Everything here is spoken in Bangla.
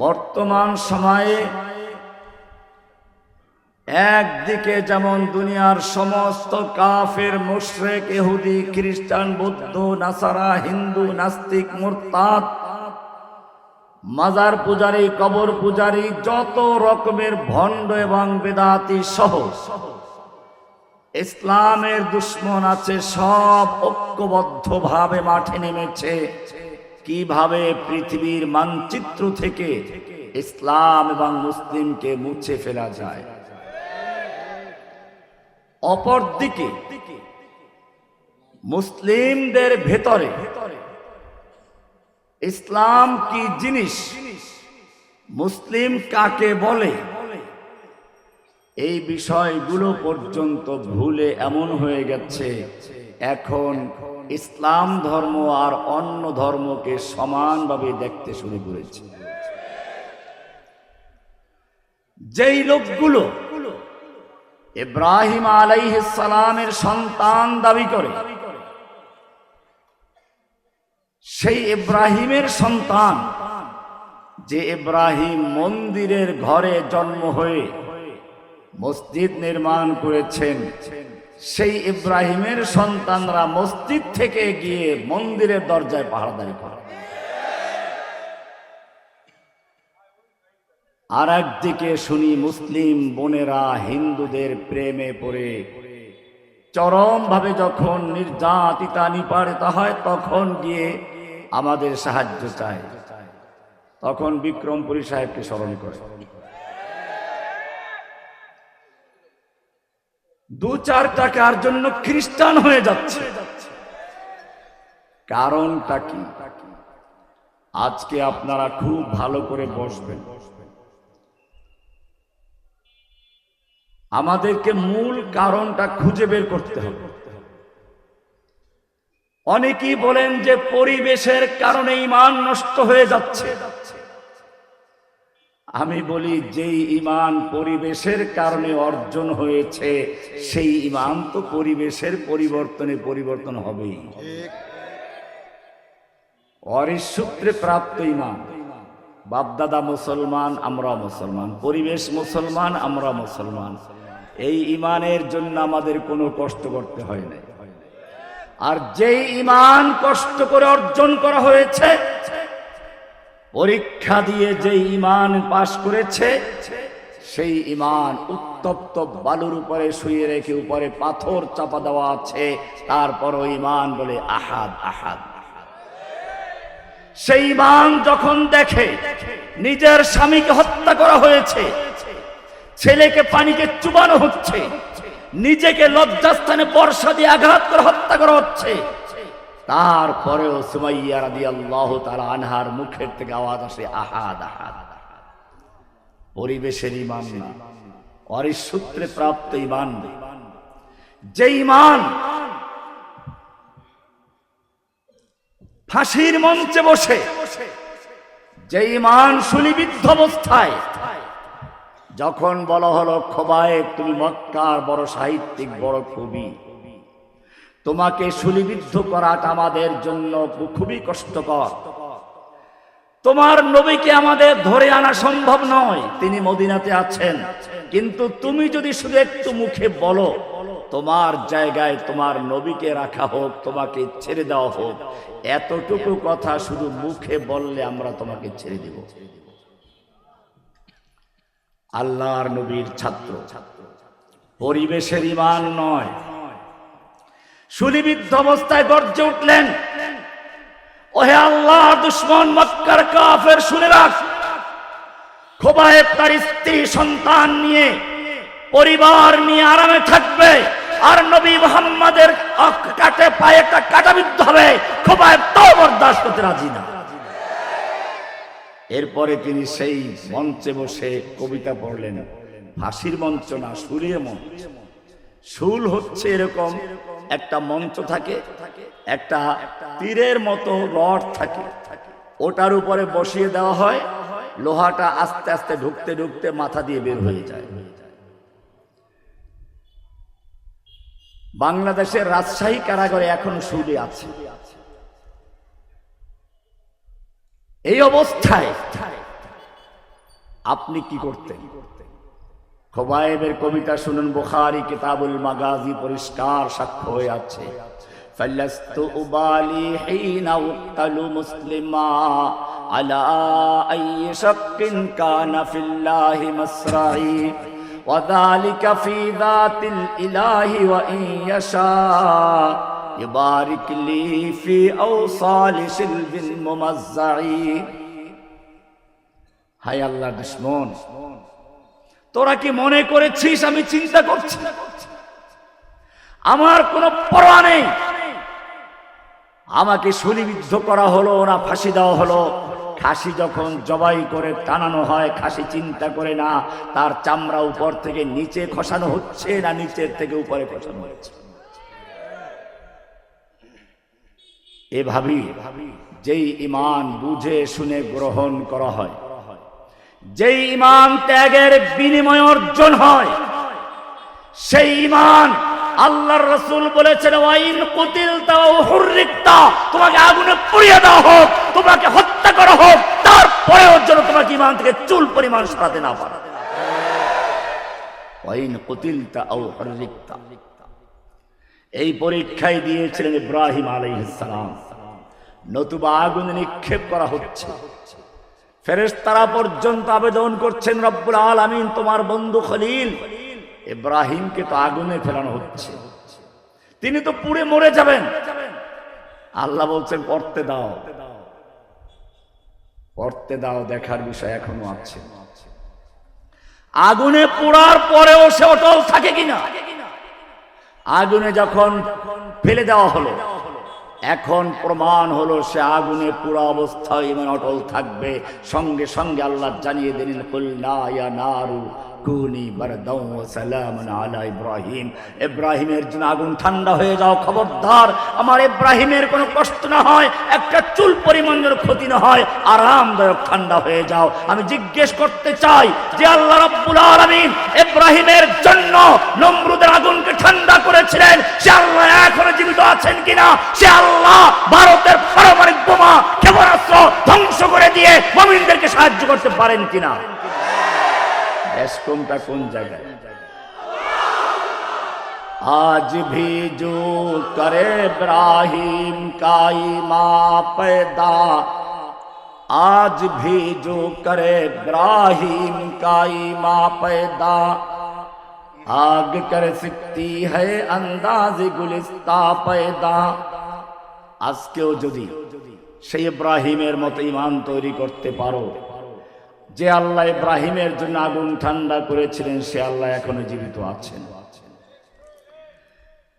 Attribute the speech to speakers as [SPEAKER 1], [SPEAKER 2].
[SPEAKER 1] বর্তমান সময়ে একদিকে যেমন দুনিয়ার সমস্ত কাফের, মুশরিক, ইহুদি, খ্রিস্টান, বৌদ্ধ, নাসারা, হিন্দু, নাস্তিক, মুরতাদ, মাজার পূজারী, কবর পূজারী, যত রকমের ভণ্ড এবং বেদাতি সহ ইসলামের দুশ্মন আছে, সব ঐক্যবদ্ধভাবে মাঠে নেমেছে কিভাবে পৃথিবীর মানচিত্র থেকে ইসলাম এবং মুসলিমকে মুছে ফেলা যায়। অপরদিকে মুসলিমদের ভেতরে ইসলাম কি জিনিস, মুসলিম কাকে বলে, এই বিষয়গুলো পর্যন্ত ভুলে এমন হয়ে গেছে এখন ইসলাম ধর্ম আর অন্য ধর্মকে সমানভাবে দেখতে শুরু করেছে। যেই লোকগুলো ইব্রাহিম আলাইহিস সালামের সন্তান দাবি করে, সেই ইব্রাহিমের সন্তান, যে ইব্রাহিম মন্দিরের ঘরে জন্ম হয়ে মসজিদ নির্মাণ করেছেন, সেই ইব্রাহিমের সন্তানরা মসজিদ থেকে গিয়ে মন্দিরের দরজায় পাহারাদারি করে। আর একদিকে শুনি মুসলিম বোনেরা হিন্দুদের প্রেমে পড়ে চরমভাবে যখন নির্যাতিতা নিপীড়িত হয় তখন গিয়ে আমাদের সাহায্য চায়, তখন বিক্রমপুরী সাহেবকে স্মরণ করে। 2-4 টাকার জন্য খ্রিস্টান হয়ে যাচ্ছে। কারণটা কি? আজকে আপনারা খুব ভালো করে বসবেন, আমাদেরকে মূল কারণটা খুঁজে বের করতে হবে। অনেকেই বলেন যে পরিবেশের কারণে ঈমান নষ্ট হয়ে যাচ্ছে। আমি বলি, যেই ঈমান পরিবেশের কারণে অর্জন হয়েছে সেই ঈমান তো পরিবেশের পরিবর্তনে পরিবর্তন হবেই। অরিসূত্রে প্রাপ্ত ঈমান, বাপদাদা মুসলমান, আমরা মুসলমান, পরিবেশ মুসলমান, আমরা মুসলমান, এই ঈমানের জন্য আমাদের কোনো কষ্ট করতে হয় না। আর যেই ঈমান কষ্ট করে অর্জন করা হয়েছে, পরীক্ষা দিয়ে যেই ঈমান পাশ করেছে, সেই ঈমান উত্তপ্ত বালুর উপরে শুয়ে রেখে উপরে পাথর চাপা দেওয়া আছে, তারপরও ঈমান বলে আহাদ আহাদ। সেই ঈমান যখন দেখে নিজের স্বামীকে হত্যা করা হয়েছে, ছেলেকে পানিকে চুবানো হচ্ছে, নিজেকে লজ্জাস্থানে বর্ষা দিয়ে আঘাত করে হত্যা করা হচ্ছে, তারপরেও সুমাইয়া রাদিয়াল্লাহু তাআলা আনহার মুখের থেকে আওয়াজ আসে আহাদ আহাদ। পরিবেশের ঈমান না, অরিসূত্রে প্রাপ্ত ঈমান। যে ঈমান ফাঁসির মঞ্চে বসে, যে ঈমান শুলিবিদ্ধ অবস্থায় যখন বলা হলো খোবায়েব তুমি মক্কার বড় সাহিত্যিক, বড় কবি, তোমাকে শুলিবিদ্ধ করাটা আমাদের জন্য খুবই কষ্টকর, তোমার নবীকে আমাদের ধরে আনা সম্ভব নয়, তিনি মদিনাতে আছেন, কিন্তু তুমি যদি শুধু একটু মুখে বলো তোমার জায়গায় তোমার নবীকে রাখা হোক, তোমাকে ছেড়ে দেওয়া হোক, এতটুকু কথা শুধু মুখে বললে আমরা তোমাকে ছেড়ে দেব। আল্লাহর নবীর ছাত্র, পরিবেশের ঈমান নয়। শুলিবিদ্ধ অবস্থায় গর্জে উঠলেন, ওহে আল্লাহর দুশমন মক্কার কাফের, শুনে রাখ, খোবায়েব তার স্ত্রী সন্তান নিয়ে পরিবার নিয়ে আরামে থাকবে, আর নবী মুহাম্মাদের কাটে পায়ে একটা কাঁটাবিদ্ধ হবে, খোবায়েব তাও বরদাস্ত করতে রাজি না। এরপরে তিনি সেই মঞ্চে বসে কবিতা পড়লেন। ফাঁসির মঞ্চ না, শুলের মঞ্চ। শুল হচ্ছে এরকম একটা মঞ্চ থাকে, একটা তীরের মতো রড থাকে, ওটার উপরে বসিয়ে দেওয়া হয়, লোহাটা আস্তে আস্তে ঢুকতে ঢুকতে মাথা দিয়ে বের হয়ে যায়। বাংলাদেশের রাজশাহী কারাগারে এখনো শুলে আছে। এই অবস্থায় আপনি কি করতেন? খোবায়েবের কবিতা শুনুন, বুখারী কিতাবুল মাগাজি পরিষ্কার সাক্ষ্য হয়ে আছে। ফালাস্তু উবালি হিনা উক্তালু মুসলিমা আলা আইয়ি শাক্কিন কানা ফিল্লাহি মাসরাই ওয়া যালিকা ফি যাতিল ইলাহি ওয়া ইন ইয়াশা ইবারিক লি ফি আওসালি শিলবিল মুমাজ্জাই। হায় আল্লাহর দুশমন, তোরা কি মনে করেছিস আমি চিন্তা করছি? আমার কোনো পরোয়া নেই। আমাকে শুলিবিদ্ধ করা হলো না ফাঁসি দেওয়া হলো। খাসি যখন জবাই করে টানানো হয়, খাসি চিন্তা করে না তার চামড়া উপর থেকে নিচে খসানো হচ্ছে না নিচের থেকে উপরে খসানো হচ্ছে। এভাবেই যেই ঈমান বুঝে শুনে গ্রহণ করা হয়, যেই ঈমান ত্যাগের বিনিময়ে অর্জন হয়, সেই ঈমান আল্লাহর রাসূল বলেছেন ওয়াইন কুতিলতা ওয়া হুররিকতা, তোমাকে আগুনে পুড়িয়ে দেওয়া হোক, তোমাকে হত্যা করা হোক, তারপরেও যেন তোমাকে ঈমান থেকে চুল পরিমাণ সরাতে না পারে। ওয়াইন কুতিলতা ওয়া হুররিকতা, এই পরীক্ষায় দিয়েছিলেন ইব্রাহিম আলাইহিস সালাম। নতুবা আগুনে নিক্ষেপ করা হচ্ছে, ফেরেশতারা পর্যন্ত আবেদন করছেন রব্বুল আলামিন তোমার বন্ধু খলিল ইব্রাহিমকে তো আগুনে ফেলানো হচ্ছে, তিনি তো পুড়ে মরে যাবেন। আল্লাহ বলছেন পড়তে দাও, পড়তে দাও, দেখার বিষয় এখনো আছে। আগুনে পোড়ার পরেও সে অটল থাকে কিনা? আগুনে যখন ফেলে দেওয়া হলো, এখন প্রমাণ হলো সে আগুনে পুরা অবস্থায় ইমান অটল থাকবে। সঙ্গে সঙ্গে আল্লাহ জানিয়ে দিলেন কুলনা ইয়া নারু কুনি বারদাও ওয়া সালামান আলা ইব্রাহিম, ইব্রাহিমের জন্য আগুন ঠান্ডা হয়ে যাও, খবরদার আমার ইব্রাহিমের কোনো কষ্ট না হয়, একটা চুল পরিমাণের ক্ষতি না হয়, আরামদায়ক ঠান্ডা হয়ে যাও। আমি জিজ্ঞেস করতে চাই যে আল্লাহ রাব্বুল আলামিন ইব্রাহিমের জন্য নমরুদের আগুনকে ঠান্ডা করেছিলেন, সে আল্লাহ এখনো জীবিত আছেন কিনা? সে আল্লাহ ভারতের পারমাণবিক বোমা ক্ষেপণাস্ত্র ধ্বংস করে দিয়ে মুমিনদেরকে সাহায্য করতে পারেন কিনা? কোনটা কোন জায়গায়? আজ ভি জো করে ইব্রাহিম কাই মা पैदा, आज भी जो करे इब्राहिम काई माँ पैदा, आग कर सकती है अंदाज गुलिस्ता पैदा। আজকেও যদি সেই ইব্রাহিমের মতো ঈমান তৈরি করতে পারো, যে আল্লাহ ইব্রাহিমের জন্য আগুন ঠান্ডা করেছিলেন সে আল্লাহ এখনো জীবিত আছেন।